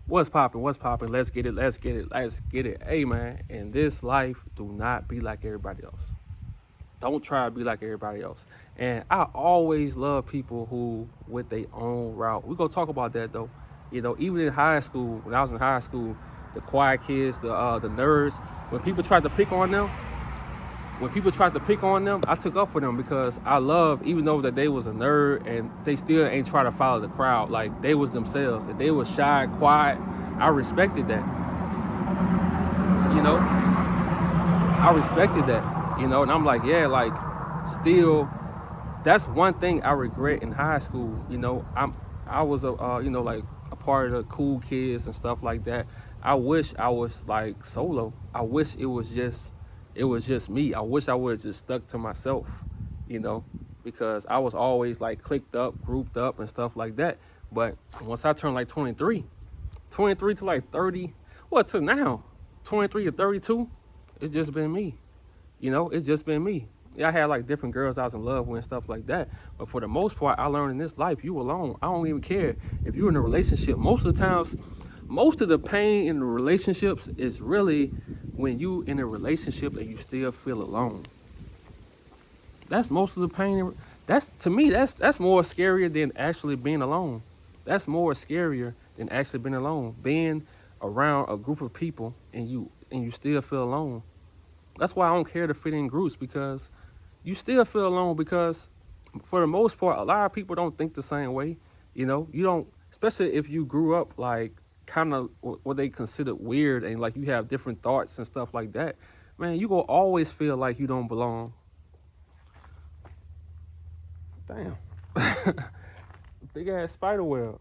What's popping? What's popping? Let's get it. Let's get it. Let's get it. Hey, man, in this life, do not be like everybody else. Don't try to be like everybody else. And I always love people who with their own route. We're going to talk about that, though. Even in high school, when I was in high school, the quiet kids, the nerds, when people tried to pick on them, I took up for them because I love, even though that they was a nerd and they still ain't try to follow the crowd. Like, they was themselves. If they was shy, quiet, I respected that. You know, I respected that. And I'm like, yeah, like, still, that's one thing I regret in high school. I was like a part of the cool kids and stuff like that. I wish I was like solo. I wish it was just me. I wish I would have just stuck to myself, you know, because I was always like clicked up, grouped up and stuff like that. But once I turned like 23 to like 30, what to now? 23 to 32, it's just been me. It's just been me. Yeah, I had like different girls I was in love with and stuff like that. But for the most part, I learned in this life, you alone. I don't even care if you're in a relationship. Most of the times, most of the pain in the relationships is really when you in a relationship and you still feel alone. That's most of the pain. That's to me, that's more scarier than actually being alone. That's more scarier than actually being alone. Being around a group of people and you still feel alone. That's why I don't care to fit in groups because you still feel alone because for the most part, a lot of people don't think the same way. You don't, especially if you grew up like kind of what they consider weird and like you have different thoughts and stuff like that. Man, you gonna always feel like you don't belong. Damn, big ass spider web.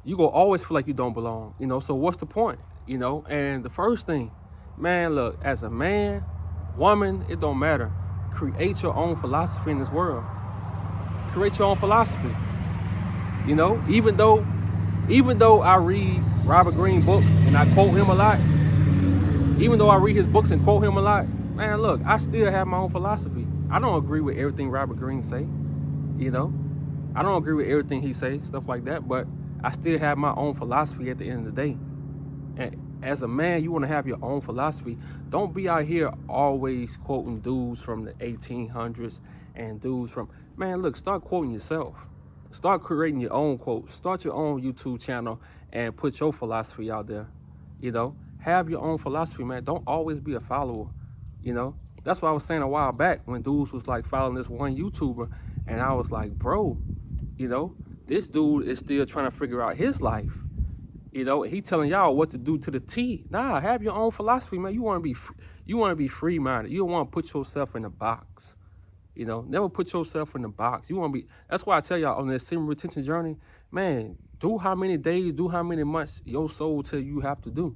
You gonna always feel like you don't belong. So what's the point? And the first thing, man, look, as a man, woman, it don't matter. Create your own philosophy in this world. Create your own philosophy. Even though I read Robert Greene books and I quote him a lot, even though I read his books and quote him a lot, man, look, I still have my own philosophy. I don't agree with everything Robert Greene say, you know. I don't agree with everything he say, stuff like that, but I still have my own philosophy at the end of the day. And as a man, you want to have your own philosophy. Don't be out here always quoting dudes from the 1800s and dudes from, man, look, start quoting yourself. Start creating your own quotes. Start your own YouTube channel and put your philosophy out there. Have your own philosophy, man. Don't always be a follower. That's what I was saying a while back when dudes was like following this one YouTuber, and I was like, bro, this dude is still trying to figure out his life. He telling y'all what to do to the T. Nah, have your own philosophy, man. You want to be free minded. You don't want to put yourself in a box. Never put yourself in the box. You want to be. That's why I tell y'all on this sim retention journey, man. Do how many days, do how many months your soul tell you have to do.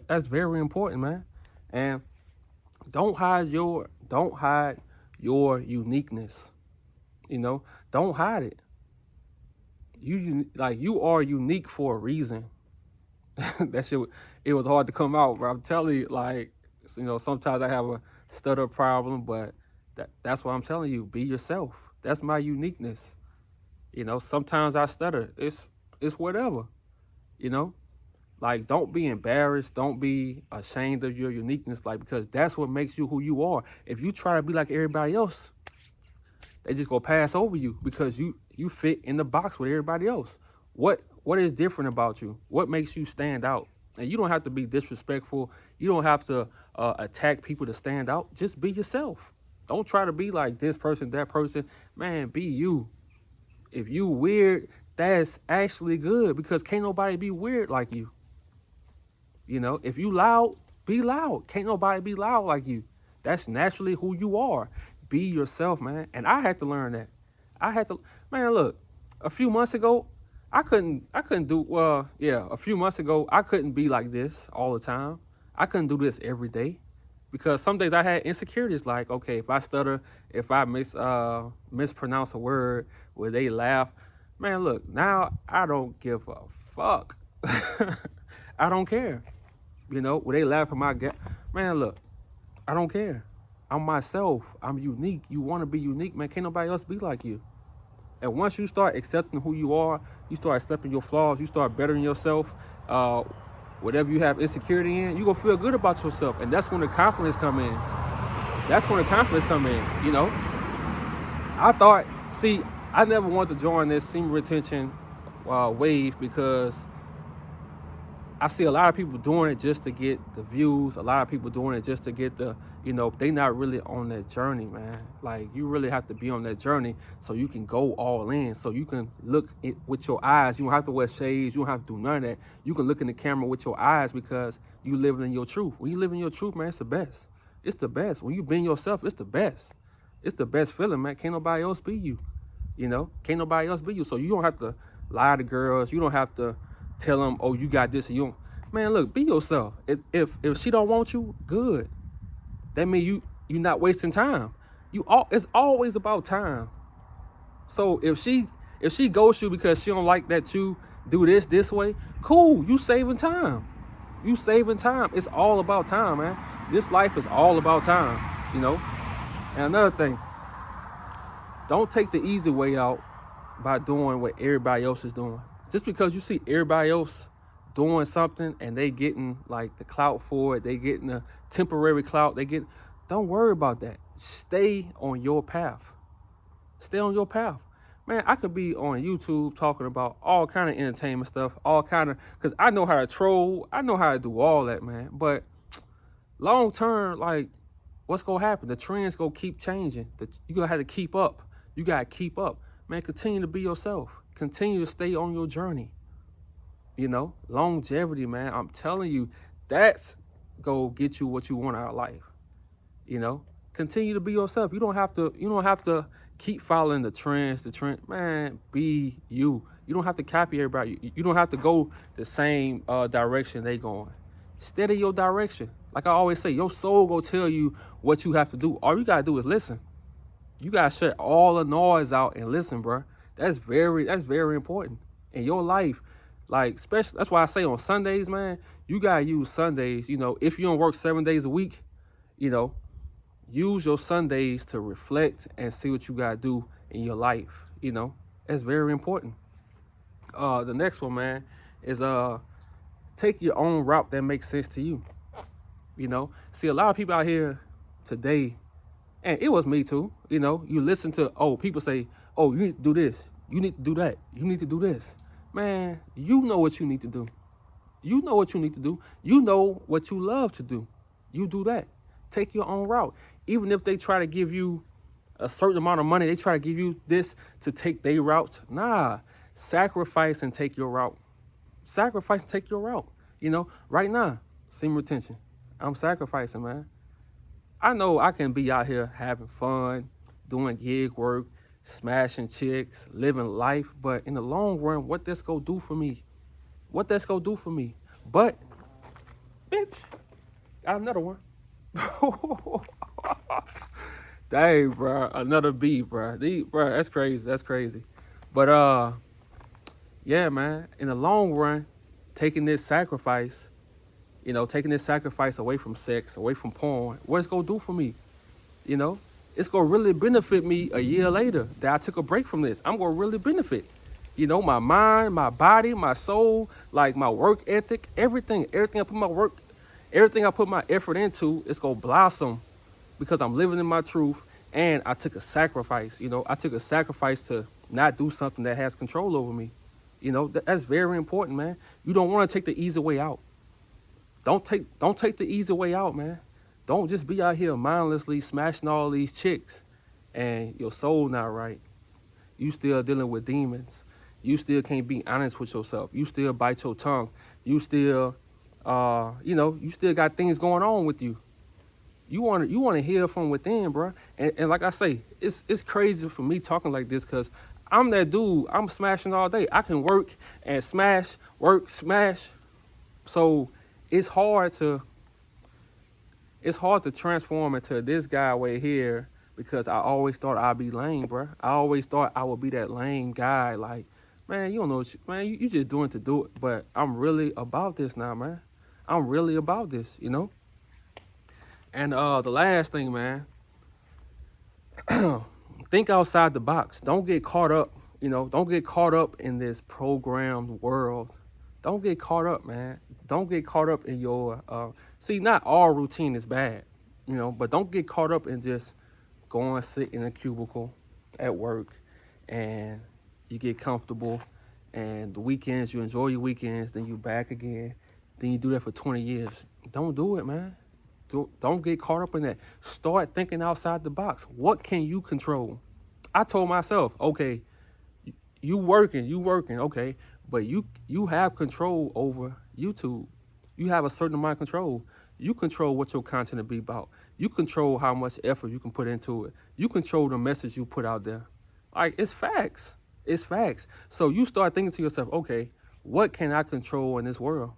That's very important, man. And don't hide your uniqueness. Don't hide it. You are unique for a reason. That shit, it was hard to come out, but I'm telling you, sometimes I have a stutter problem, but that's what I'm telling you. Be yourself. That's my uniqueness. Sometimes I stutter. It's whatever. You know, don't be embarrassed. Don't be ashamed of your uniqueness. Because that's what makes you who you are. If you try to be like everybody else, they just gonna pass over you because you fit in the box with everybody else. What is different about you? What makes you stand out? And you don't have to be disrespectful. You don't have to attack people to stand out. Just be yourself. Don't try to be like this person, that person. Man, be you. If you weird, that's actually good because can't nobody be weird like you. If you loud, be loud. Can't nobody be loud like you. That's naturally who you are. Be yourself, man. And I had to learn that. Man, look, a few months ago, I couldn't do, a few months ago, I couldn't be like this all the time. I couldn't do this every day because some days I had insecurities like, okay, if I stutter, if I mispronounce a word where they laugh, man, look, now I don't give a fuck. I don't care. When they laugh at my man, look, I don't care. I'm myself. I'm unique. You want to be unique, man. Can't nobody else be like you. And once you start accepting who you are, you start accepting your flaws, you start bettering yourself, uh, whatever you have insecurity in, you're gonna feel good about yourself. And that's when the confidence come in. That's when the confidence come in, you know. I thought, see, I never wanted to join this semen retention wave because I see a lot of people doing it just to get the views. A lot of people doing it just to get the, they not really on that journey, man. Like, you really have to be on that journey so you can go all in, so you can look with your eyes. You don't have to wear shades. You don't have to do none of that. You can look in the camera with your eyes because you living in your truth. When you live in your truth, man, it's the best. It's the best. When you being yourself, it's the best. It's the best feeling, man. Can't nobody else be you. Can't nobody else be you. So you don't have to lie to girls. You don't have to tell them, oh, you got this and you don't. Man, look, be yourself. If she don't want you, good. That means you not wasting time. It's always about time. So if she ghosts you because she don't like that you do this way, cool. You saving time. You saving time. It's all about time, man. This life is all about time. And another thing, don't take the easy way out by doing what everybody else is doing. Just because you see everybody else doing something and they getting like the clout for it, they getting a temporary clout, don't worry about that. Stay on your path. Stay on your path. Man, I could be on YouTube talking about all kind of entertainment stuff, because I know how to troll, I know how to do all that, man. But long term, like, what's gonna happen? The trends gonna keep changing. You gonna have to keep up. You gotta keep up. Man, continue to be yourself. Continue to stay on your journey. Longevity, man. I'm telling you, that's go get you what you want out of life. Continue to be yourself. You don't have to keep following the trends. Man, be you. You don't have to copy everybody. You don't have to go the same direction they going. Steady your direction. Like I always say, your soul go tell you what you have to do. All you gotta do is listen. You gotta shut all the noise out and listen, bro. That's very important in your life. Like, especially, that's why I say on Sundays, man, you gotta use Sundays. If you don't work 7 days a week, use your Sundays to reflect and see what you gotta do in your life. That's very important. The next one, man, is take your own route that makes sense to you. See, a lot of people out here today, and it was me too, you listen to, people say, oh, you need to do this, you need to do that, you need to do this. Man, you know what you need to do. You know what you need to do. You know what you love to do. You do that. Take your own route. Even if they try to give you a certain amount of money, they try to give you this to take their route. Nah, sacrifice and take your route. Sacrifice and take your route. Right now, semen retention. I'm sacrificing, man. I know I can be out here having fun, doing gig work, smashing chicks, living life, but in the long run, what that's gonna do for me? What that's gonna do for me? But, bitch, I have another one. Dang, bro, another B, bro. Bro, that's crazy. That's crazy. But yeah, man. In the long run, taking this sacrifice away from sex, away from porn, what it's gonna do for me? It's gonna really benefit me a year later that I took a break from this. I'm gonna really benefit. My mind, my body, my soul, like my work ethic, everything I put my effort into, it's gonna blossom because I'm living in my truth and I took a sacrifice. I took a sacrifice to not do something that has control over me. That's very important, man. You don't want to take the easy way out. Don't take the easy way out, man. Don't just be out here mindlessly smashing all these chicks and your soul not right. You still dealing with demons. You still can't be honest with yourself. You still bite your tongue. You still, you still got things going on with you. You want to heal from within, bro. And like I say, it's crazy for me talking like this because I'm that dude. I'm smashing all day. I can work and smash, work, smash. So it's hard to transform into this guy right here because I always thought I'd be lame, bro. I always thought I would be that lame guy. Like, man, you don't know, you just doing to do it. But I'm really about this now, man. I'm really about this, And the last thing, man, think outside the box. Don't get caught up Don't get caught up in this programmed world. Don't get caught up, man. Don't get caught up in your see, not all routine is bad, but don't get caught up in just going sit in a cubicle at work and you get comfortable and the weekends you enjoy your weekends, then you back again, then you do that for 20 years. Don't do it, man. Don't get caught up in that. Start thinking outside the box. What can you control? I told myself, okay, you working, okay, but you have control over YouTube. You have a certain amount of control. You control what your content will be about. You control how much effort you can put into it. You control the message you put out there. Like, it's facts. It's facts. So you start thinking to yourself, okay, what can I control in this world?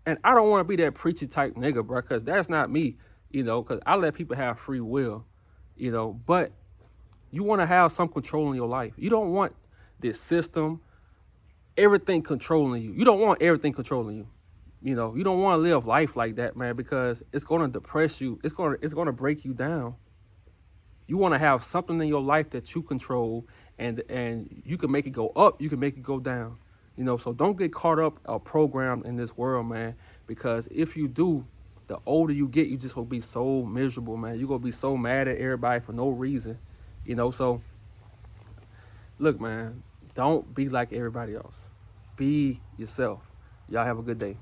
And I don't want to be that preachy type nigga, bro, because that's not me, because I let people have free will, but you want to have some control in your life. You don't want this system, everything controlling you. You don't want everything controlling you. You don't want to live life like that, man, because it's going to depress you. It's going to break you down. You want to have something in your life that you control, and you can make it go up, you can make it go down. So don't get caught up or programmed in this world, man, because if you do, the older you get, you just gonna be so miserable, man. You're gonna be so mad at everybody for no reason. So look, man, don't be like everybody else. Be yourself. Y'all have a good day.